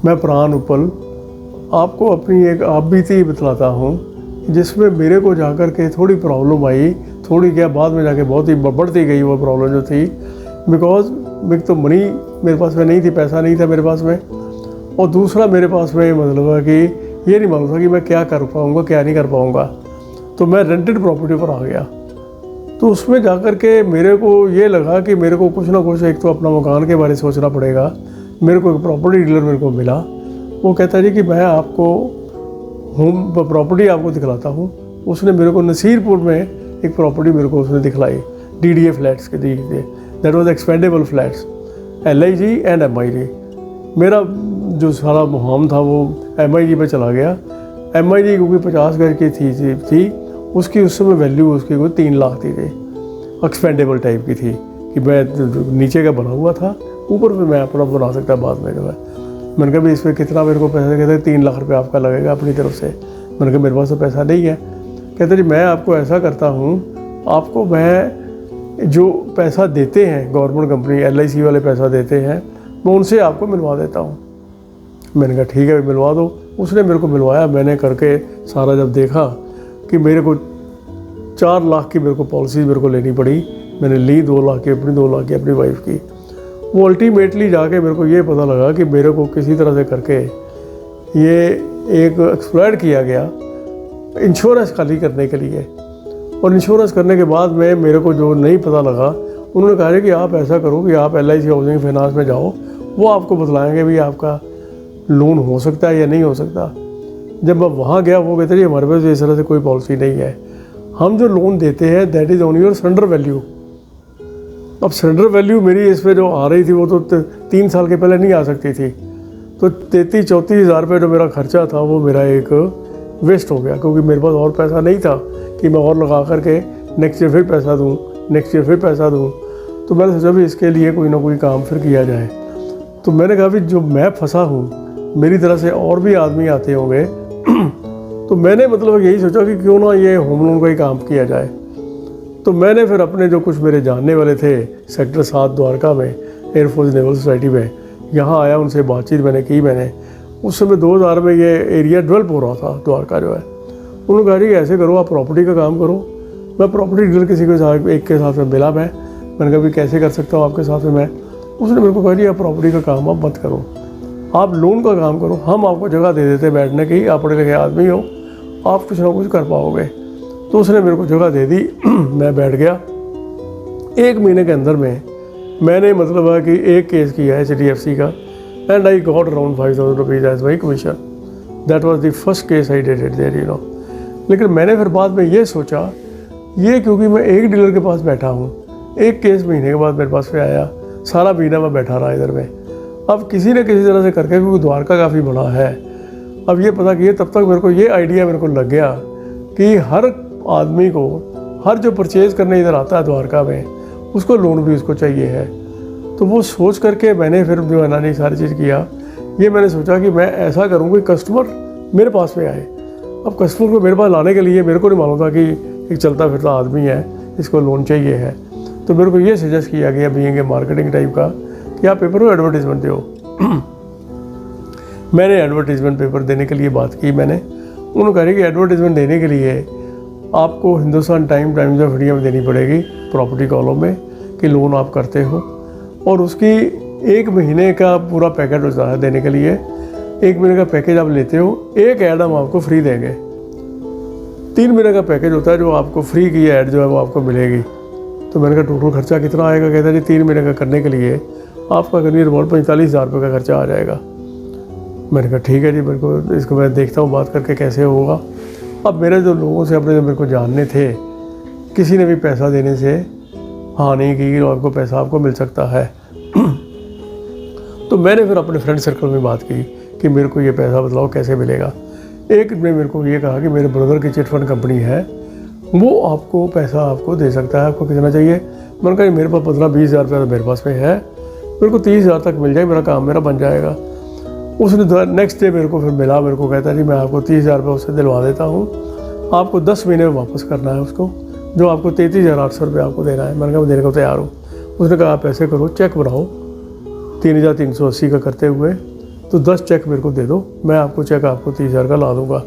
मैं प्राण उपल आपको अपनी एक आप बीती बतलाता हूँ, जिसमें मेरे को जाकर के थोड़ी प्रॉब्लम आई, थोड़ी क्या बाद में जाके बहुत ही बढ़ती गई वो प्रॉब्लम जो थी। बिकॉज एक तो मनी मेरे पास में नहीं थी, पैसा नहीं था मेरे पास में, और दूसरा मेरे पास में मतलब है कि ये नहीं मालूम था कि मैं क्या कर पाऊँगा क्या नहीं कर पाऊँगा। तो मैं रेंटेड प्रॉपर्टी पर आ गया। तो उसमें जाकर के मेरे को ये लगा कि मेरे को कुछ ना कुछ एक तो अपना मकान के बारे में सोचना पड़ेगा। मेरे को एक प्रॉपर्टी डीलर मेरे को मिला, वो कहता जी कि मैं आपको होम प्रॉपर्टी आपको दिखलाता हूँ। उसने मेरे को नसीरपुर में एक प्रॉपर्टी मेरे को उसने दिखलाई, DDA फ्लैट्स के दी, that was expendable flats, LIG and MIG। मेरा जो सारा मुहाम था वो MIG पे चला गया। MIG क्योंकि 50 गज की थी उसकी उस समय वैल्यू उसकी कोई 3 लाख थी, एक्सपेंडेबल टाइप की थी कि मैं नीचे का बना हुआ था, ऊपर पे मैं अपना बना सकता बाद में जो है। मैंने कहा भाई इस पर कितना मेरे को पैसा, कहते 3 लाख रुपये आपका लगेगा अपनी तरफ से। मैंने कहा मेरे पास तो पैसा नहीं है। कहते जी मैं आपको ऐसा करता हूँ, आपको मैं जो पैसा देते हैं गवर्नमेंट कंपनी LIC वाले पैसा देते हैं, मैं उनसे आपको मिलवा देता हूँ। मैंने कहा ठीक है मिलवा दो। उसने मेरे को मिलवाया। मैंने करके सारा जब देखा कि मेरे को 4 लाख की मेरे को पॉलिसी मेरे को लेनी पड़ी। मैंने ली 2 लाख की अपनी, 2 लाख की अपनी वाइफ की। वो अल्टीमेटली जाके मेरे को ये पता लगा कि मेरे को किसी तरह से करके ये एक एक्सप्लॉइट किया गया इंश्योरेंस खाली करने के लिए। और इंश्योरेंस करने के बाद में मेरे को जो नहीं पता लगा, उन्होंने कहा कि आप ऐसा करो कि आप LIC हाउसिंग फाइनेंस में जाओ, वो आपको बतलाएंगे भी आपका लोन हो सकता है या नहीं हो सकता। जब मैं वहाँ गया वो कहते हैं हमारे पास इस तरह से कोई पॉलिसी नहीं है, हम जो लोन देते हैं that is on your surrender value. अब सरेंडर वैल्यू मेरी इस पर जो आ रही थी वो तो 3 साल के पहले नहीं आ सकती थी। तो 33-34 हज़ार रुपये जो मेरा खर्चा था वो मेरा एक वेस्ट हो गया, क्योंकि मेरे पास और पैसा नहीं था कि मैं और लगा करके नेक्स्ट ईयर फिर पैसा दूँ, नेक्स्ट ईयर फिर पैसा दूँ। तो मैंने सोचा भी इसके लिए कोई ना कोई काम फिर किया जाए। तो मैंने कहा भी जो मैं फंसा हूँ, मेरी तरह से और भी आदमी आते होंगे तो मैंने मतलब यही सोचा कि क्यों ना ये होम लोन का ही काम किया जाए। तो मैंने फिर अपने जो कुछ मेरे जानने वाले थे सेक्टर 7 द्वारका में एयरफोर्स नेवल सोसाइटी में, यहाँ आया, उनसे बातचीत मैंने की। मैंने उस समय 2000 में ये एरिया डेवलप हो रहा था द्वारका जो है। उन्होंने कहा कि ऐसे करो आप प्रॉपर्टी का काम करो। मैं प्रॉपर्टी डीलर किसी के साथ एक के साथ में मिला। मैंने कहा भी कैसे कर सकता हूँ आपके साथ में मैं। उसने मेरे को कहा जी आप प्रॉपर्टी का काम आप मत करो, आप लोन का काम करो, हम आपको जगह दे देते बैठने की, आप पढ़े लिखे आदमी हो, आप कुछ ना कुछ कर पाओगे। तो उसने मेरे को जगह दे दी। मैं बैठ गया। 1 महीने के अंदर में मैंने मतलब है कि एक केस किया HDFC का, and I got around 5000 rupees as my commission. That was the first case I did it there, you know. लेकिन मैंने फिर बाद में ये सोचा, ये क्योंकि मैं एक डीलर के पास बैठा हूँ, एक केस महीने के बाद मेरे पास में आया, सारा महीना मैं बैठा रहा इधर में। अब किसी न किसी तरह से करके, क्योंकि द्वारका काफ़ी बड़ा है, अब ये पता किए तब तक मेरे को ये आइडिया मेरे को लग गया कि हर आदमी को, हर जो परचेज़ करने इधर आता है द्वारका में, उसको लोन भी उसको चाहिए है। तो वो सोच करके मैंने फिर जो है ना सारी चीज़ किया। ये मैंने सोचा कि मैं ऐसा करूँ कि कस्टमर मेरे पास में आए। अब कस्टमर को मेरे पास लाने के लिए मेरे को नहीं मालूम था कि एक चलता फिरता आदमी है, इसको लोन चाहिए है। तो मेरे को ये सजेस्ट किया गया बीइंग ए मार्केटिंग टाइप का कि आप पेपर में एडवर्टीजमेंट दो। मैंने एडवर्टीजमेंट पेपर देने के लिए बात की। उन्होंने कहा कि एडवर्टीजमेंट देने के लिए आपको हिंदुस्तान टाइम्स ऑफ इंडिया में देनी पड़ेगी, प्रॉपर्टी कॉलम में, कि लोन आप करते हो, और उसकी 1 महीने का पूरा पैकेज होता है देने के लिए। 1 महीने का पैकेज आप लेते हो, एक ऐड हम आपको फ्री देंगे। 3 महीने का पैकेज होता है जो आपको फ्री की ऐड जो है वो आपको मिलेगी। तो मैंने कहा टोटल खर्चा कितना आएगा? कहता है जी 3 महीने का करने के लिए आपका करीब 45,000 रुपये का खर्चा आ जाएगा। मैंने कहा ठीक है जी, मेरे को इसको मैं देखता हूँ बात करके कैसे होगा। अब मेरे जो लोगों से अपने जो मेरे को जानने थे, किसी ने भी पैसा देने से हाँ नहीं की, आपको पैसा आपको मिल सकता है। तो मैंने फिर अपने फ्रेंड सर्कल में बात की कि मेरे को ये पैसा बतलाओ कैसे मिलेगा। एक ने मेरे को ये कहा कि मेरे ब्रदर की चिट फंड कंपनी है, वो आपको पैसा आपको दे सकता है, आपको कितना चाहिए? मैंने कहा मेरे पास 15-20 हज़ार रुपया तो मेरे पास में है, मेरे को 30,000 तक मिल जाए, मेरा काम मेरा बन जाएगा। उसने नेक्स्ट डे मेरे को फिर मिला, मेरे को कहता है जी मैं आपको 30,000 रुपये उससे दिलवा देता हूँ, आपको 10 महीने में वापस करना है उसको, जो आपको 33,800 रुपये आपको देना है। मैंने कहा मैं देने को तैयार हूँ। उसने कहा आप ऐसे करो, चेक बनाओ 3,380 का करते हुए, तो तो 10 चेक मेरे को दे दो, मैं आपको चेक आपको 30,000 का ला दूँगा।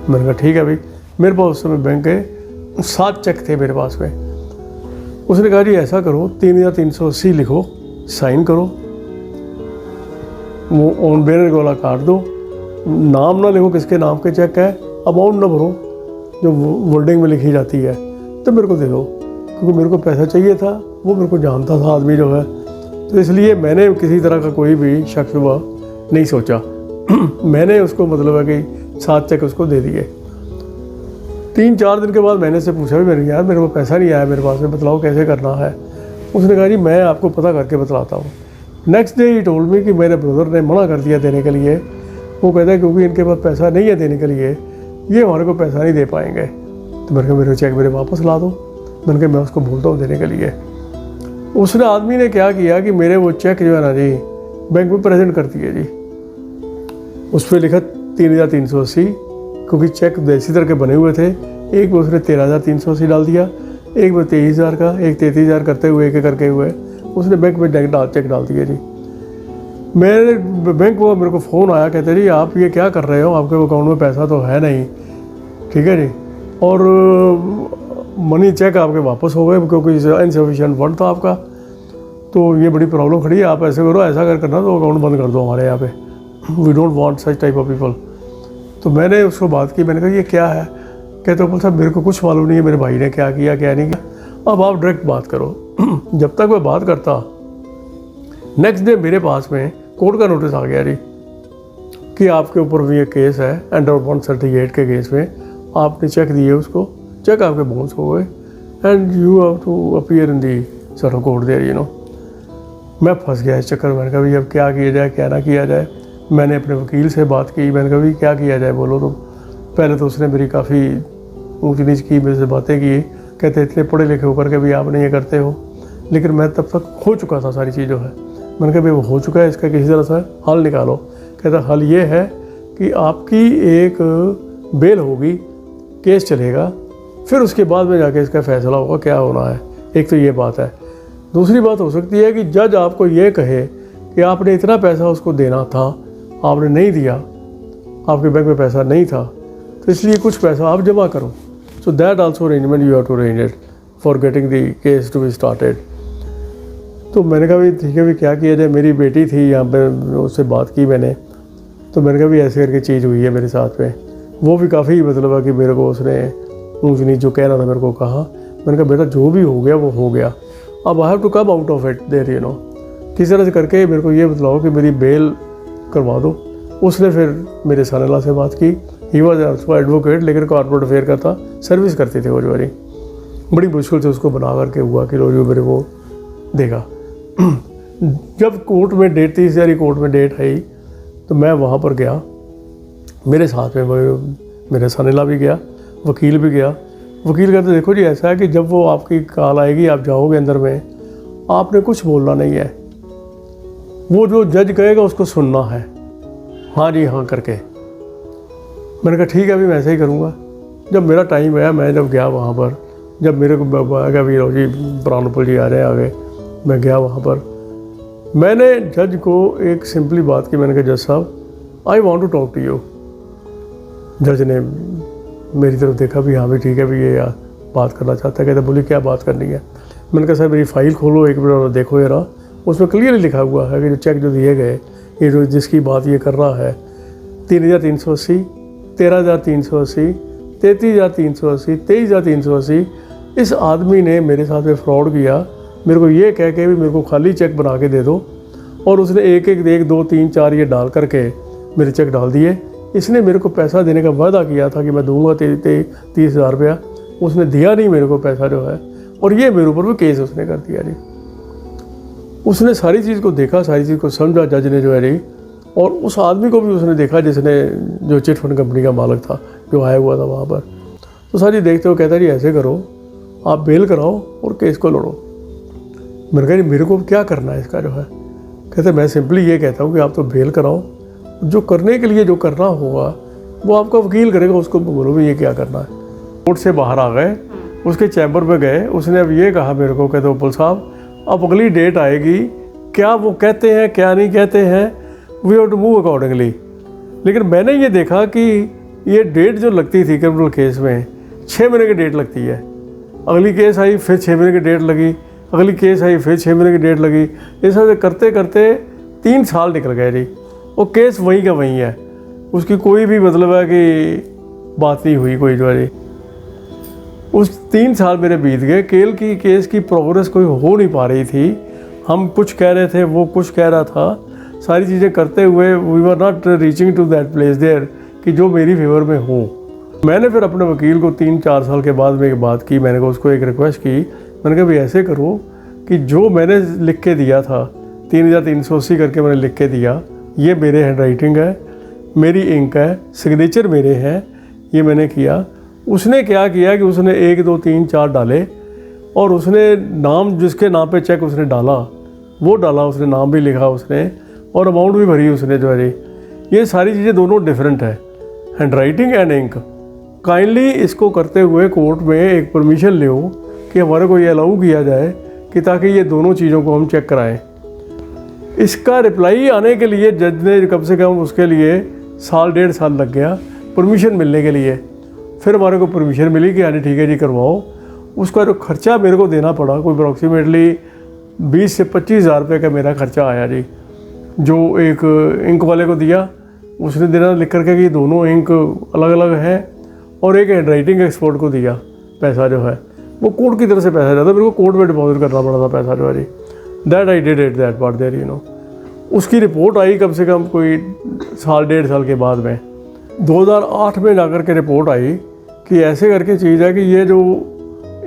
मैंने कहा ठीक है भाई। मेरे पास उस समय बैंक के 7 चेक थे मेरे पास में। उसने कहा जी ऐसा करो 3,380 लिखो, साइन करो, वो ऑन बेरर वाला काट दो, नाम ना लिखो किसके नाम के चेक है, अमाउंट ना भरो जो वर्डिंग में लिखी जाती है, तो मेरे को दे दो, क्योंकि मेरे को पैसा चाहिए था। वो मेरे को जानता था आदमी जो है, तो इसलिए मैंने किसी तरह का कोई भी शक शुबा नहीं सोचा। मैंने उसको मतलब है कि 7 चेक उसको दे दिए। 3-4 दिन के बाद मैंने से पूछा भी, मैंने यार मेरे को पैसा नहीं आया मेरे पास में, बताओ कैसे करना है। उसने कहा जी मैं आपको पता करके बतलाता हूँ। Next day he told me कि मेरे ब्रदर ने मना कर दिया देने के लिए। वो कहता है क्योंकि इनके पास पैसा नहीं है देने के लिए, ये हमारे को पैसा नहीं दे पाएंगे। तो मैंने कहा मेरे चेक मेरे वापस ला दो। मैंने कहा मैं उसको बोलता हूँ देने के लिए। उसने आदमी ने क्या किया कि मेरे वो चेक जो है ना जी बैंक में प्रेजेंट कर दिए जी। उस पर लिखा 3,380, क्योंकि चेक देसी तरह के बने हुए थे। एक में उसने 13,380 डाल दिया, एक में 23,000 का, एक 33,000 करते हुए एक करके हुए उसने बैंक में चेक डाल दिया जी। मेरे बैंक को मेरे को फ़ोन आया, कहते जी आप ये क्या कर रहे हो, आपके अकाउंट में पैसा तो है नहीं, ठीक है जी, और मनी चेक आपके वापस हो गए क्योंकि इनसफिशिएंट फंड था आपका, तो ये बड़ी प्रॉब्लम खड़ी है। आप ऐसे करो, ऐसा करना तो अकाउंट बंद कर दो हमारे यहाँ पे, we don't want such type of people. तो मैंने उसको बात की, मैंने कहा ये क्या है। कहते हो साहब मेरे को कुछ मालूम नहीं है मेरे भाई ने क्या किया क्या नहीं किया, अब आप डायरेक्ट बात करो। जब तक मैं बात करता, नेक्स्ट डे मेरे पास में कोर्ट का नोटिस आ गया जी कि आपके ऊपर भी ये केस है, अंडर 138 के केस में आपने चेक दिए उसको, चेक आपके बाउंस हो गए and you have to appear in the sir court there you know. मैं फंस गया इस चक्कर में। मैंने कहा भाई अब क्या किया जाए क्या ना किया जाए। मैंने अपने वकील से बात की, मैंने कहा भाई क्या किया जाए बोलो तुम। पहले तो उसने मेरी काफ़ी ऊँच नीच की, मेरे से बातें की, कहते इतने पढ़े लिखे होकर के भी आप नहीं ये करते हो। लेकिन मैं तब तक हो चुका था सारी चीज़ जो है। मैंने कहा भाई वो हो चुका है, इसका किसी तरह से हल निकालो। कहता हल ये है कि आपकी एक बेल होगी, केस चलेगा, फिर उसके बाद में जाके इसका फैसला होगा क्या होना है। एक तो ये बात है। दूसरी बात हो सकती है कि जज आपको ये कहे कि आपने इतना पैसा उसको देना था, आपने नहीं दिया, आपके बैंक में पैसा नहीं था, तो इसलिए कुछ पैसा आप जमा करो। So that also arrangement you have to arrange it for getting the case to be started. तो मैंने कहा भाई ठीक है, भी क्या किया जाए। मेरी बेटी थी यहाँ पे, उससे बात की मैंने, तो मैंने कहा भाई ऐसे करके चीज़ हुई है मेरे साथ में। वो भी काफ़ी मतलब है कि मेरे को उसने ऊँच नीच जो कहना था मेरे को कहा। मैंने कहा बेटा जो भी हो गया वो हो गया, अब I have to come out of it there you know. किस तरह से करके मेरे को ये बतलाओ कि मेरी बेल करवा दो। उसने फिर मेरे सन-इन-लॉ से बात की। ही वॉज ऑल्सो एडवोकेट, लेकिन कॉर्पोरेट अफेयर का था, सर्विस करते थे वो जो बड़ी मुश्किल से उसको बना करके हुआ कि रोज मेरे को देगा। जब कोर्ट में डेट 30 तारीख कोर्ट में डेट आई, तो मैं वहाँ पर गया, मेरे साथ में मेरे सन-इन-लॉ भी गया, वकील भी गया। वकील कहते देखो जी ऐसा है कि जब वो आपकी कॉल आएगी, आप जाओगे अंदर में, आपने कुछ बोलना नहीं है, वो जो जज कहेगा उसको सुनना है, हाँ जी हाँ करके। मैंने कहा ठीक है अभी मैं ऐसे ही करूँगा। जब मेरा टाइम आया, मैं जब गया वहाँ पर, जब मेरे को आएगा भी जी प्राणपुल जी आ रहे हैं आगे, मैं गया वहाँ पर। मैंने जज को एक सिंपली बात की, मैंने कहा जज साहब I want to talk to you. जज ने मेरी तरफ देखा भी हाँ भी ठीक है भी ये यार बात करना चाहता है। कहते बोली क्या बात करनी है। मैंने कहा सर मेरी फ़ाइल खोलो एक मिनट और देखो यार, उसमें क्लियरली लिखा हुआ है कि जो चेक जो दिए गए, ये जो जिसकी बात ये कर रहा है, 3,380, 13,380, 33,380, 23,380, इस आदमी ने मेरे साथ में फ्रॉड किया। मेरे को ये कह के भी मेरे को खाली चेक बना के दे दो, और उसने एक 2 3 4 ये डाल करके मेरे चेक डाल दिए। इसने मेरे को पैसा देने का वादा किया था कि मैं दूंगा 30,000 रुपया, उसने दिया नहीं मेरे को पैसा जो है, और ये मेरे ऊपर भी केस उसने कर दिया जी। उसने सारी चीज़ को देखा, सारी चीज़ को समझा जज ने जो है जी, और उस आदमी को भी उसने देखा जिसने जो चिट फंड कंपनी का मालिक था जो आया हुआ था वहाँ पर। तो सारी देखते हो कहता जी ऐसे करो, आप बेल कराओ और केस को लड़ो। मैंने कहा जी मेरे को क्या करना है इसका जो है। कहते मैं सिंपली ये कहता हूँ कि आप तो बेल कराओ, जो करने के लिए जो करना होगा वो आपका वकील करेगा, उसको बोलो भी ये क्या करना है। कोर्ट से बाहर आ गए, उसके चैम्बर पे गए, उसने अब ये कहा मेरे को, कहते उपल साहब अब अगली डेट आएगी, क्या वो कहते हैं क्या नहीं कहते हैं we have to move accordingly. लेकिन मैंने ये देखा कि ये डेट जो लगती थी क्रिमिनल केस में 6 महीने की डेट लगती है, अगली केस आई फिर 6 महीने की डेट लगी, अगली केस आई फिर 6 महीने की डेट लगी, इस तरह से करते करते 3 साल निकल गए जी। वो केस वहीं का वहीं है, उसकी कोई भी मतलब है कि बात नहीं हुई कोई जो है जी। उस 3 साल मेरे बीत गए, की केस की प्रोग्रेस कोई हो नहीं पा रही थी। हम कुछ कह रहे थे, वो कुछ कह रहा था, सारी चीज़ें करते हुए we were not reaching to that place there कि जो मेरी फेवर में हो। मैंने फिर अपने वकील को 3-4 साल के बाद में एक बात की, मैंने कहा उसको एक रिक्वेस्ट की, मैंने कहा भाई ऐसे करो कि जो मैंने लिख के दिया था 3380 करके मैंने लिख के दिया, ये मेरे हैंड राइटिंग है, मेरी इंक है, सिग्नेचर मेरे हैं, ये मैंने किया। उसने क्या किया कि उसने 1 2 3 4 डाले और उसने नाम जिसके नाम पे चेक उसने डाला वो डाला, उसने नाम भी लिखा उसने और अमाउंट भी भरी उसने जो है। ये सारी चीज़ें दोनों डिफरेंट है, handwriting and ink. Kindly इसको करते हुए कोर्ट में एक परमिशन लो कि हमारे को ये अलाउ किया जाए कि ताकि ये दोनों चीज़ों को हम चेक कराएं। इसका रिप्लाई आने के लिए जज ने कम से कम उसके लिए 1.5 साल लग गया परमिशन मिलने के लिए। फिर हमारे को परमिशन मिली कि हाँ ठीक है जी करवाओ। उसका जो खर्चा मेरे को देना पड़ा कोई अप्रॉक्सीमेटली 20 से 25 हज़ार रुपये का मेरा खर्चा आया जी, जो एक इंक वाले को दिया, उसने देना लिख करके कि दोनों इंक अलग अलग हैं, और एक हैंड राइटिंग एक्सपर्ट को दिया पैसा जो है, वो कोर्ट की तरफ से पैसा जाता, मेरे को कोर्ट में डिपॉजिट करना पड़ा था पैसा जो है जी। That I did it that part there उसकी रिपोर्ट आई कम से कम कोई 1.5 साल के बाद में। 2008 में जाकर के रिपोर्ट आई कि ऐसे करके चीज़ है कि ये जो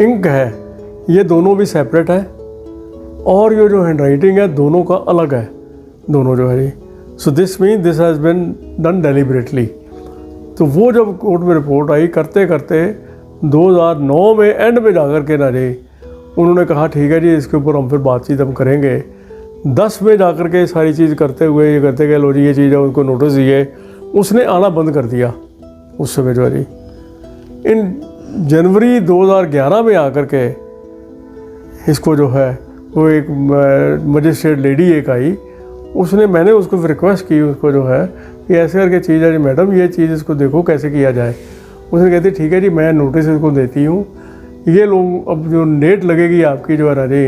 इंक है ये दोनों भी सेपरेट है और ये जो हैंड राइटिंग है दोनों का अलग है, दोनों जो है जी। So this mean this has been done deliberately. तो वो जब कोर्ट में रिपोर्ट आई करते करते 2009 में एंड में जाकर के ना जी उन्होंने कहा ठीक है जी इसके ऊपर हम फिर बातचीत हम करेंगे। 10 में जाकर के सारी चीज़ करते हुए ये करते गए, लो जी ये चीज़ है, उनको नोटिस दिए, उसने आना बंद कर दिया उस समय जो है जी। इन जनवरी 2011 में आकर के इसको जो है वो एक मजिस्ट्रेट लेडी एक आई, उसने मैंने उसको रिक्वेस्ट की उसको जो है कि ऐसे करके चीज़ है जी मैडम ये चीज़ इसको देखो कैसे किया जाए। उसने कहती ठीक है जी मैं नोटिस इसको देती हूँ, ये लोग अब जो डेट लगेगी आपकी जो है ना जी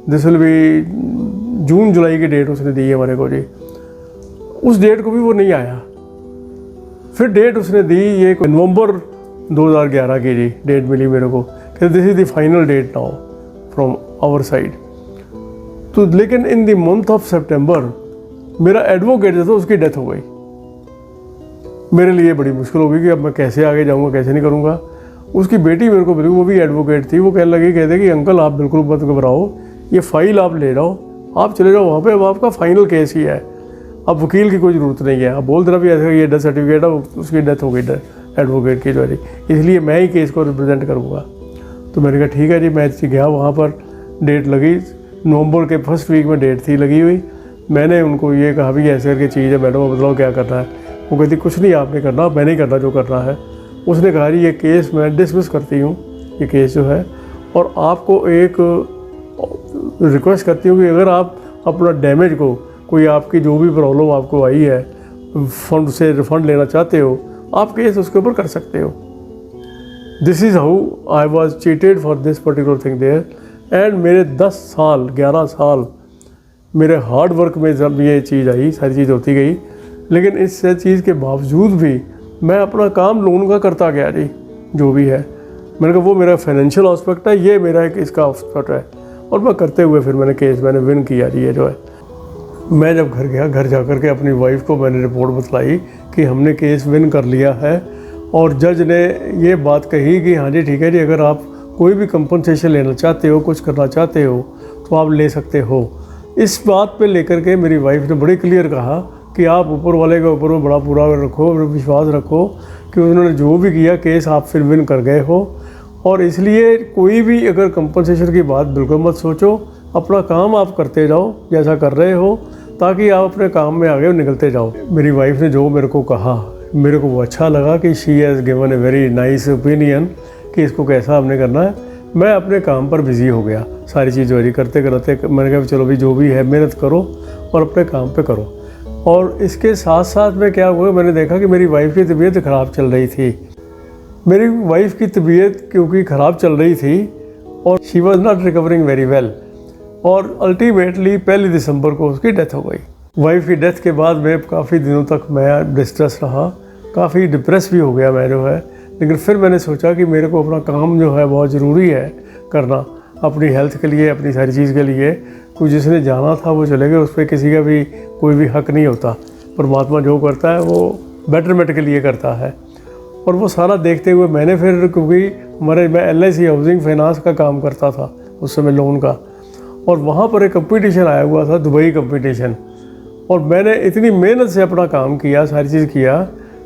दिस विल बी जून जुलाई की डेट उसने दी है हमारे को जी। उस डेट को भी वो नहीं आया। फिर डेट उसने दी ये नवंबर 2011 की जी डेट मिली मेरे को कि this is the final date now from our side. तो लेकिन in the month of September मेरा एडवोकेट जो था उसकी डेथ हो गई। मेरे लिए बड़ी मुश्किल हो गई कि अब मैं कैसे आगे जाऊंगा, कैसे नहीं करूंगा। उसकी बेटी मेरे को मिली, वो भी एडवोकेट थी, वो कहने लगी कहते कि अंकल आप बिल्कुल मत घबराओ, ये फाइल आप ले जाओ, आप चले जाओ वहाँ पे, अब आपका फाइनल केस ही है, अब वकील की कोई ज़रूरत नहीं है। अब बोल देना भी ऐसा ये डेथ सर्टिफिकेट है, उसकी डेथ हो गई एडवोकेट की जो है, इसलिए मैं ही केस को रिप्रेजेंट करूँगा। तो मैंने कहा ठीक है जी। मैं गया वहाँ पर, डेट लगी नवंबर के फर्स्ट वीक में डेट थी लगी हुई। मैंने उनको ये कहा भी ऐसे करके चीज़ है मैडम बताओ क्या करना है। वो कहती कुछ नहीं आपने करना, मैंने ही करना जो करना है। उसने कहा जी ये केस मैं डिसमिस करती हूँ, ये केस जो है, और आपको एक रिक्वेस्ट करती हूँ कि अगर आप अपना डैमेज को कोई आपकी जो भी प्रॉब्लम आपको आई है फंड से रिफ़ंड लेना चाहते हो, आप केस उसके ऊपर कर सकते हो। This is how I was cheated for this particular thing there. And मेरे 10 साल 11 साल मेरे हार्ड वर्क में जब ये चीज़ आई, सारी चीज़ होती गई, लेकिन इस चीज़ के बावजूद भी मैं अपना काम लोन का करता गया जी जो भी है। मैंने कहा वो मेरा फाइनेंशियल एस्पेक्ट है, ये मेरा एक इसका एस्पेक्ट है, और मैं करते हुए फिर मैंने केस मैंने विन किया जी। ये जो है मैं जब घर गया, घर जा कर के अपनी वाइफ को मैंने रिपोर्ट बतलाई कि हमने केस विन कर लिया है, और जज ने ये बात कही कि हाँ जी ठीक है जी अगर आप कोई भी कंपनसेशन लेना चाहते हो, कुछ करना चाहते हो तो आप ले सकते हो। इस बात पे लेकर के मेरी वाइफ ने बड़े क्लियर कहा कि आप ऊपर वाले के ऊपर में बड़ा पूरा रखो, विश्वास रखो कि उन्होंने जो भी किया केस आप फिर विन कर गए हो, और इसलिए कोई भी अगर कंपनसेशन की बात बिल्कुल मत सोचो, अपना काम आप करते जाओ जैसा कर रहे हो, ताकि आप अपने काम में आगे निकलते जाओ। मेरी वाइफ ने जो मेरे को कहा मेरे को वो अच्छा लगा कि she has given a very nice opinion कि इसको कैसा हमने करना है। मैं अपने काम पर बिज़ी हो गया, सारी चीज़ जो है करते करते मैंने कहा चलो भी जो भी है मेहनत करो और अपने काम पे करो। और इसके साथ साथ में क्या हुआ, मैंने देखा कि मेरी वाइफ की तबीयत ख़राब चल रही थी। मेरी वाइफ की तबीयत क्योंकि ख़राब चल रही थी और she was not recovering very well, और अल्टीमेटली 1 दिसंबर को उसकी डेथ हो गई। वाइफ की डेथ के बाद में काफ़ी दिनों तक मैं डिस्ट्रेस रहा, काफ़ी डिप्रेस भी हो गया मैं जो है। लेकिन फिर मैंने सोचा कि मेरे को अपना काम जो है बहुत ज़रूरी है करना, अपनी हेल्थ के लिए, अपनी सारी चीज़ के लिए। कोई जिसने जाना था वो चले गए, उस पर किसी का भी कोई भी हक नहीं होता। परमात्मा जो करता है वो बेटरमेंट के लिए करता है। और वो सारा देखते हुए मैंने फिर, क्योंकि मैं LIC हाउसिंग फाइनेंस का काम करता था उस समय, लोन का, और वहाँ पर एक कंपटीशन आया हुआ था, दुबई कंपटीशन। और मैंने इतनी मेहनत से अपना काम किया, सारी चीज़ किया,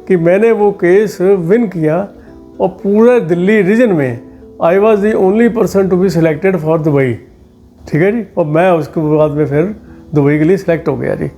कि मैंने वो केस विन किया। और पूरे दिल्ली रीजन में I was the only person to be selected for Dubai. ठीक है जी। और मैं उसके बाद में फिर दुबई के लिए सिलेक्ट हो गया जी।